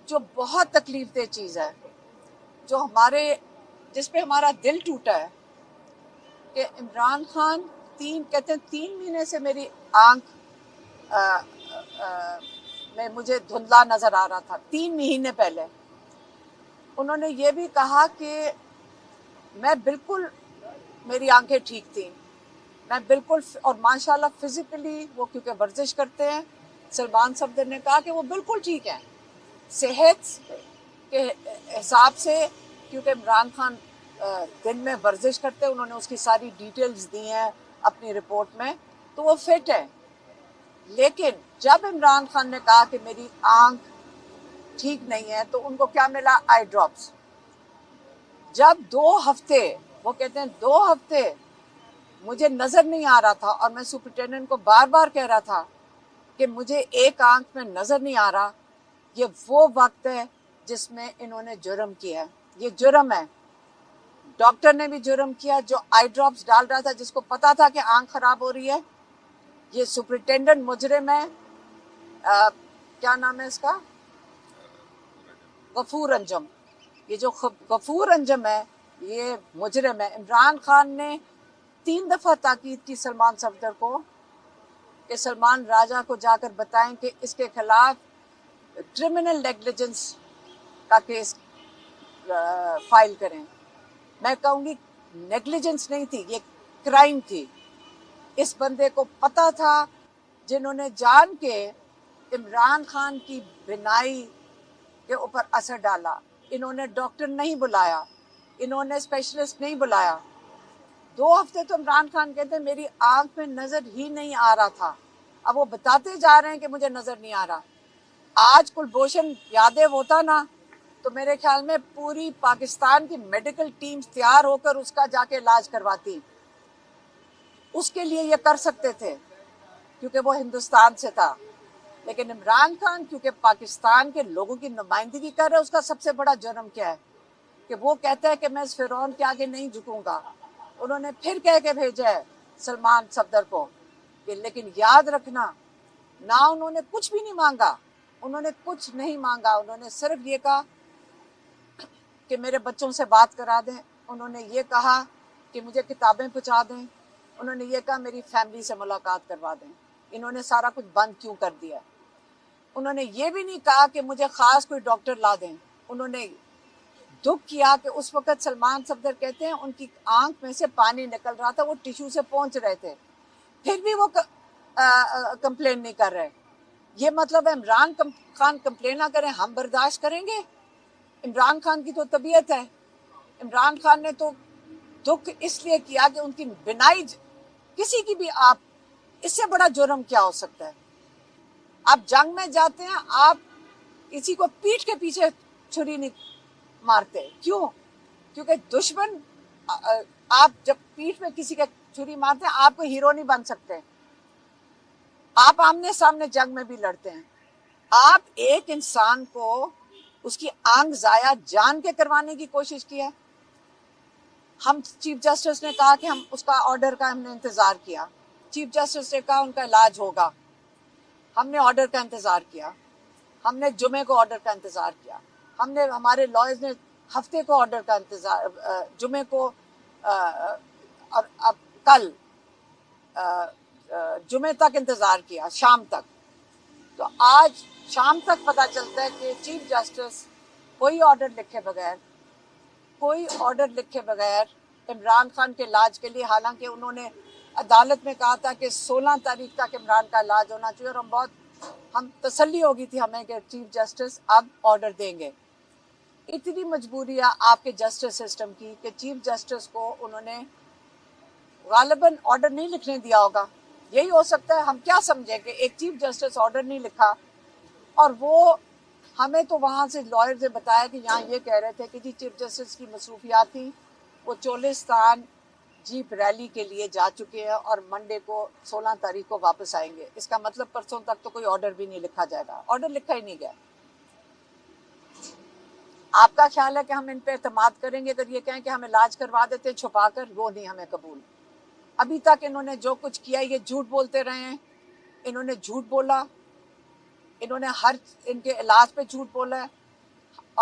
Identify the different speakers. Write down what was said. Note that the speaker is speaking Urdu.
Speaker 1: جو بہت تکلیف دہ چیز ہے، جو جس پہ ہمارا دل ٹوٹا ہے کہ عمران خان کہتے ہیں 3 مہینے سے میری آنکھ میں مجھے دھندلا نظر آ رہا تھا. 3 مہینے پہلے انہوں نے یہ بھی کہا کہ میں بالکل، میری آنکھیں ٹھیک تھیں، میں بالکل، اور ماشاءاللہ فزیکلی وہ کیونکہ ورزش کرتے ہیں، سلمان صفدر نے کہا کہ وہ بالکل ٹھیک ہیں صحت کے حساب سے، کیونکہ عمران خان دن میں ورزش کرتے ہیں، انہوں نے اس کی ساری ڈیٹیلز دی ہیں اپنی رپورٹ میں، تو وہ فٹ ہے. لیکن جب عمران خان نے کہا کہ میری آنکھ ٹھیک نہیں ہے تو ان کو کیا ملا؟ آئی ڈراپس. جب 2 ہفتے، وہ کہتے ہیں 2 ہفتے مجھے نظر نہیں آ رہا تھا، اور میں سپرنٹینڈنٹ کو بار بار کہہ رہا تھا کہ مجھے ایک آنکھ میں نظر نہیں آ رہا. یہ وہ وقت ہے جس میں انہوں نے جرم کیا ہے. یہ جرم ہے. ڈاکٹر نے بھی جرم کیا جو آئی ڈراپس ڈال رہا تھا، جس کو پتا تھا کہ آنکھ خراب ہو رہی ہے. یہ سپرنٹینڈنٹ مجرم ہے. کیا نام ہے اس کا؟ غفور انجم. یہ جو غفور انجم ہے یہ مجرم ہے. عمران خان نے 3 دفعہ تاکید کی سلمان صفدر کو کہ سلمان راجہ کو جا کر بتائیں کہ اس کے خلاف کرمنل نیگلیجنس کا کیس فائل کریں. میں کہوں گی نیگلیجنس نہیں تھی، یہ کرائم تھی. اس بندے کو پتا تھا، جنہوں نے جان کے عمران خان کی بینائی کے اوپر اثر ڈالا. انہوں نے ڈاکٹر نہیں بلایا، انہوں نے اسپیشلسٹ نہیں بلایا. 2 ہفتے تو عمران خان کہتے ہیں میری آنکھ میں نظر ہی نہیں آ رہا تھا. اب وہ بتاتے جا رہے ہیں کہ مجھے نظر نہیں آ رہا. آج کلبھوشن یادو ہوتا نا تو میرے خیال میں پوری پاکستان کی میڈیکل ٹیم تیار ہو کر اس کا جا کے علاج کرواتی. اس کے لیے یہ کر سکتے تھے کیونکہ وہ ہندوستان سے تھا. لیکن عمران خان کیونکہ پاکستان کے لوگوں کی نمائندگی کر رہا ہے، اس کا سب سے بڑا جرم کیا ہے کہ وہ کہتا ہے کہ میں اس فرعون کے آگے نہیں جھکوں گا. انہوں نے پھر کہہ کے بھیجا ہے سلمان صفدر کو کہ لیکن یاد رکھنا، نہ انہوں نے کچھ بھی نہیں مانگا، انہوں نے کچھ نہیں مانگا. انہوں نے صرف یہ کہا کہ میرے بچوں سے بات کرا دیں. انہوں نے یہ کہا کہ مجھے کتابیں پہنچا دیں. انہوں نے یہ کہا میری فیملی سے ملاقات کروا دیں. انہوں نے سارا کچھ بند کیوں کر دیا؟ انہوں نے یہ بھی نہیں کہا کہ مجھے خاص کوئی ڈاکٹر لا دیں. انہوں نے دکھ کیا کہ اس وقت سلمان صفدر کہتے ہیں ان کی آنکھ میں سے پانی نکل رہا تھا، وہ ٹیشو سے پہنچ رہے تھے، پھر بھی وہ کمپلین نہیں کر رہے. یہ مطلب ہے عمران خان کمپلین نہ کریں ہم برداشت کریں گے؟ عمران خان کی تو طبیعت ہے. عمران خان نے تو دکھ اس لیے کیا کہ ان کی بینائی، کسی کی بھی، آپ اس سے بڑا جرم کیا ہو سکتا ہے؟ آپ جنگ میں جاتے ہیں، آپ کسی کو پیٹھ کے پیچھے چھری نہیں مارتے. کیوں؟ کیونکہ دشمن، آپ جب پیٹھ میں کسی کے چھری مارتے ہیں آپ کو ہیرو نہیں بن سکتے. آپ آمنے سامنے جنگ میں بھی لڑتے ہیں. آپ ایک انسان کو اس کی آنکھ ضائع جان کے کروانے کی کوشش کی ہے. ہم چیف جسٹس نے کہا کہ ہم اس کا آرڈر کا ہم نے انتظار کیا. چیف جسٹس نے کہا ان کا علاج ہوگا. ہم نے آرڈر کا انتظار کیا. ہم نے جمعے کو آرڈر کا انتظار کیا. ہم نے، ہمارے لائرز نے ہفتے کو آرڈر کا انتظار، جمعے کو، اور اب کل جمعے تک انتظار کیا، شام تک. تو آج شام تک پتہ چلتا ہے کہ چیف جسٹس کوئی آرڈر لکھے بغیر عمران خان کے علاج کے لیے، حالانکہ انہوں نے عدالت میں کہا تھا کہ 16 تاریخ تک عمران کا علاج ہونا چاہیے، اور ہم تسلی ہو گئی تھی ہمیں کہ چیف جسٹس اب آرڈر دیں گے. اتنی مجبوری ہے آپ کے جسٹس سسٹم کی کہ چیف جسٹس کو انہوں نے غالباً آرڈر نہیں لکھنے دیا ہوگا. یہی ہو سکتا ہے. ہم کیا سمجھیں کہ ایک چیف جسٹس آرڈر نہیں لکھا، اور وہ ہمیں تو وہاں سے لائر نے بتایا کہ یہاں یہ کہہ رہے تھے کہ جی چیف جسٹس کی مصروفیات تھی، وہ چولستان جیپ ریلی کے لیے جا چکے ہیں اور منڈے کو 16 تاریخ کو واپس آئیں گے. اس کا مطلب پرسوں تک تو کوئی آرڈر بھی نہیں لکھا جائے گا. آرڈر لکھا ہی نہیں گیا. آپ کا خیال ہے کہ ہم ان پہ اعتماد کریں گے اگر یہ کہیں کہ ہم علاج کروا دیتے چھپا کر؟ وہ نہیں ہمیں قبول. ابھی تک انہوں نے جو کچھ کیا یہ جھوٹ بولتے رہے ہیں. انہوں نے جھوٹ بولا، انہوں نے ان کے علاج پہ جھوٹ بولا ہے.